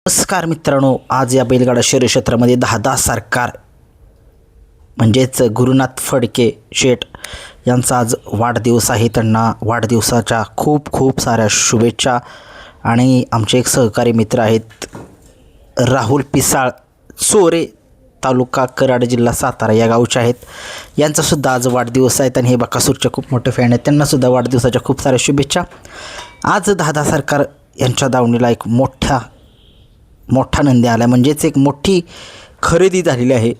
नमस्कार मित्रांनो, आज या बैलगाडा शर्यत क्षेत्रामध्ये दादा सरकार म्हणजेच गुरुनाथ फडके शेठ यांचा आज वाढदिवस आहे. त्यांना वाढदिवसाच्या खूप खूप साऱ्या शुभेच्छा. आणि आमचे एक सहकारी मित्र आहेत राहुल पिसाळ, चोरे, तालुका कराड, जिल्हा सातारा या गावचे आहेत. यांचासुद्धा आज वाढदिवस आहे आणि हे बकासूरचे खूप मोठे फॅन आहेत. त्यांनासुद्धा वाढदिवसाच्या खूप साऱ्या शुभेच्छा. आज दादा सरकार यांच्या दावणीला एक मोठा नंदी आला, म्हणजेच एक मोठी खरेदी झालेली आहे.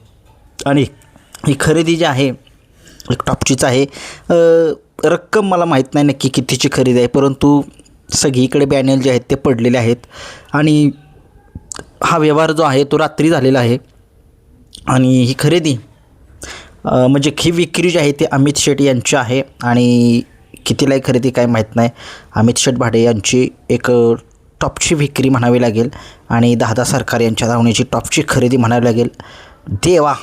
आणि ही खरेदी जी आहे एक टॉपचीच आहे. रक्कम मला माहीत नाही नक्की कितीची खरेदी आहे, परंतु सगळीकडे बॅनर जे आहेत ते पडलेले आहेत. आणि हा व्यवहार जो आहे तो रात्री झालेला आहे. आणि ही खरेदी म्हणजे ही विक्री जी आहे ती अमित शेठ यांची आहे. आणि कितीला ही खरेदी काय माहीत नाही. अमित शेठ भाडे यांची एक टॉपची विक्री म्हणावी लागेल आणि दादा सरकार यांच्या धावण्याची टॉपची खरेदी म्हणावी लागेल. देवा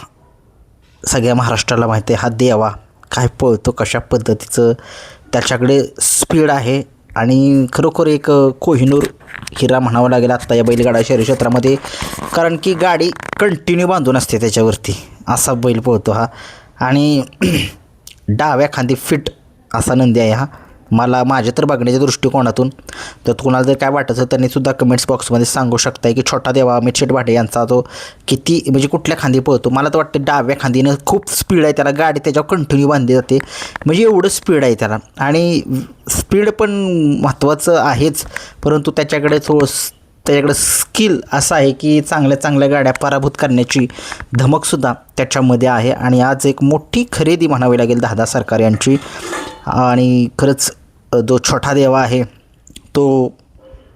सगळ्या महाराष्ट्राला माहिती आहे. हा देवा काय पळतो, कशा पद्धतीचं त्याच्याकडे स्पीड आहे. आणि खरोखर एक कोहिनूर हिरा म्हणावं लागेल आत्ता या बैलगाडा शर्यत क्षेत्रामध्ये, कारण की गाडी कंटिन्यू बांधून असते त्याच्यावरती, असा बैल पळतो हा. आणि डाव्या खांदी फिट असा नंदी आहे हा. मला माझ्या तर बघण्याच्या दृष्टिकोनातून तर कोणाला जर काय वाटायचं त्यांनीसुद्धा कमेंट्स बॉक्समध्ये सांगू शकताय की छोटा देवा अमित शेठ भाटे यांचा तो किती म्हणजे कुठल्या खांदी पळतो. मला तर वाटतं डाव्या खांदीनं खूप स्पीड आहे, त्याला गाडी त्याच्यावर कंटिन्यू बांधली जाते, म्हणजे एवढं स्पीड आहे त्याला. आणि स्पीड पण महत्त्वाचं आहेच, परंतु त्याच्याकडे स्किल असं आहे की चांगल्या गाड्या पराभूत करण्याची धमकसुद्धा त्याच्यामध्ये आहे. आणि आज एक मोठी खरेदी म्हणावी लागेल दादा सरकार यांची. आणि खरंच जो छोटा देवा आहे तो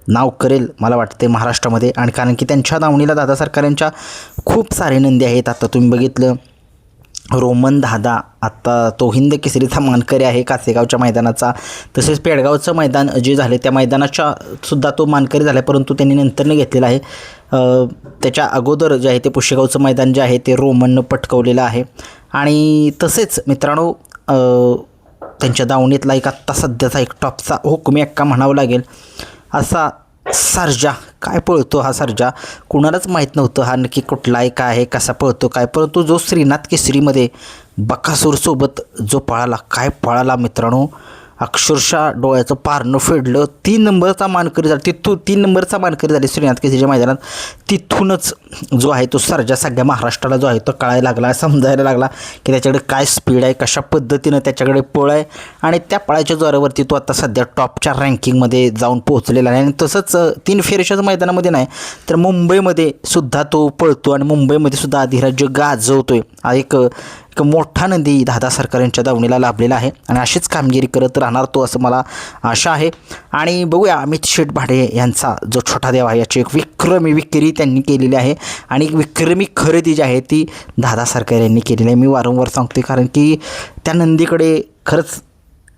नाव करेल मला वाटते महाराष्ट्रामध्ये. आणि कारण की त्यांच्या दावणीला दादा सरकार यांच्या खूप सारे नंदी आहेत. आता तुम्ही बघितलं रोमन दादा, आत्ता तो हिंद केसरीचा मानकरी आहे कासेगावच्या मैदानाचा. तसेच पेडगावचं मैदान जे झाले त्या मैदानाच्या सुद्धा तो मानकरी झाला, परंतु त्यांनी नंतरनं घेतलेला आहे. त्याच्या अगोदर जे आहे ते पुशेगावचं मैदान जे आहे ते रोमननं पटकवलेलं आहे. आणि तसेच मित्रांनो त्यांच्या दावणीतला एक आत्ता सध्याचा एक टॉपचा हुकमी एक्का म्हणावं लागेल असा सर्जा. काय पळतो हा सर्जा, कुणालाच माहीत नव्हतं हा नक्की कुठला आहे, काय आहे, कसा पळतो काय. परंतु जो श्रीनाथ केसरीमध्ये बकासूरसोबत जो काय पळाला मित्रांनो, अक्षरशः डोळ्याचं पारणं फेडलं. 3 नंबरचा मानकरी झाला, 3 नंबरचा मानकरी झाले श्रीनाथ केसरीच्या मैदानात. तिथूनच जो आहे तो सर्जा सगळ्या महाराष्ट्राला जो आहे तो कळायला लागला, समजायला लागला की त्याच्याकडे काय स्पीड आहे, कशा पद्धतीनं त्याच्याकडे पळ आहे. आणि त्या पळाच्या जोरावरती तो आता सध्या टॉपच्या रँकिंगमध्ये जाऊन पोहोचलेला आहे. आणि तसंच 3 फेरीच्याच मैदानामध्ये नाही तर मुंबईमध्ये सुद्धा तो पळतो आणि मुंबईमध्ये सुद्धा अधिराज्य गाजवतो आहे. एक मोठा नंदी दादा सरकार यांच्या दावणीला लाभलेला आहे आणि अशीच कामगिरी करत राहणार तो, असं मला आशा आहे. आणि बघूया अमित शेठ भाडे यांचा जो छोटा देव आहे याची एक विक्रमी विक्री त्यांनी केलेली आहे. आणि एक विक्रमी खरेदी जी आहे ती दादा सरकार यांनी केलेली आहे. मी वारंवार सांगते कारण की त्या नंदीकडे खरंच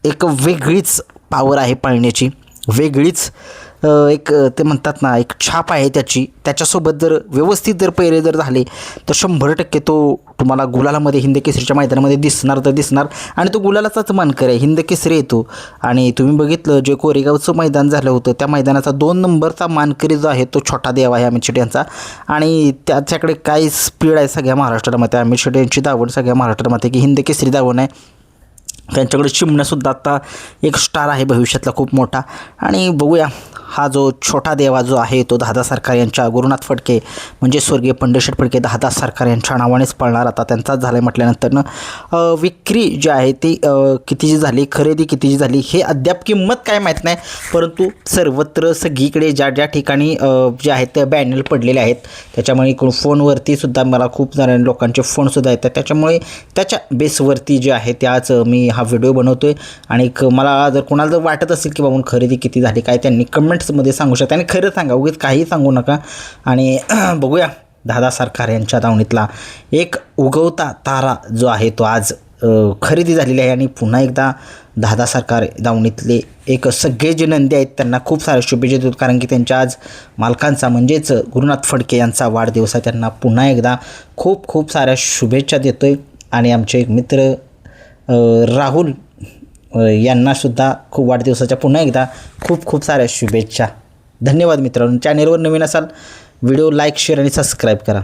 एक वेगळीच पावर आहे पळण्याची, वेगळीच एक ते म्हणतात ना एक छाप आहे त्याची. त्याच्यासोबत जर व्यवस्थित जर पैरे जर झाले तर 100% तो तुम्हाला गुलालामध्ये हिंद केसरीच्या मैदानामध्ये दिसणार. आणि तो गुलालाचाच मानकरी आहे, हिंद केसरी येतो. आणि तुम्ही बघितलं जे कोरेगावचं मैदान झालं होतं त्या मैदानाचा 2 नंबरचा मानकरी जो आहे तो छोटा देव आहे अमित शेठ यांचा. आणि त्याच्याकडे काय स्पीड आहे सगळ्या महाराष्ट्राला माहिती आहे. अमित शेठ यांची दावण सगळ्या महाराष्ट्राला माहिती आहे की हिंद केसरी दावण आहे. त्यांच्याकडे चिमण्यासुद्धा आता एक स्टार आहे भविष्यातला खूप मोठा. आणि बघूया हा जो छोटा देवा जो आहे तो दादा सरकार यांच्या गुरुनाथ फडके म्हणजे स्वर्गीय पंडित शेठ फडके दादा सरकार यांच्या नावानेच पळणार आता, त्यांचाच झाला आहे म्हटल्यानंतरनं. विक्री जी आहे ती कितीची झाली, खरेदी कितीची झाली हे अद्याप किंमत काय माहीत नाही, परंतु सर्वत्र सगळीकडे ज्या ठिकाणी जे आहेत ते बॅनर पडलेले आहेत त्याच्यामुळे इकडून फोनवरती सुद्धा मला खूप साऱ्या लोकांचे फोनसुद्धा येतात. त्याच्यामुळे त्याच्या बेसवरती जे आहे ते आज मी हा व्हिडिओ बनवतो आहे. आणि मला जर कोणाला जर वाटत असेल की बाबा खरेदी किती झाली काय, त्यांनी कमेंट्समध्ये सांगू शकता. आणि खरं सांगा, उगीच काही सांगू नका. आणि बघूया दादा सरकार यांच्या दावणीतला एक उगवता तारा जो आहे तो आज खरेदी झालेली आहे. आणि पुन्हा एकदा दादा सरकार दावणीतले एक सगळे जे नंदी आहेत त्यांना खूप साऱ्या शुभेच्छा देतो, कारण की त्यांच्या आज मालकांचा म्हणजेच गुरुनाथ फडके यांचा वाढदिवस आहे. त्यांना पुन्हा एकदा खूप खूप साऱ्या शुभेच्छा देतो आहे. आणि आमचे एक मित्र राहुल यांनासुद्धा खूप वाढदिवसाच्या पुन्हा एकदा खूप खूप साऱ्या शुभेच्छा. धन्यवाद मित्रांनो. चॅनेलवर नवीन असाल व्हिडिओ लाईक शेअर आणि सबस्क्राईब करा.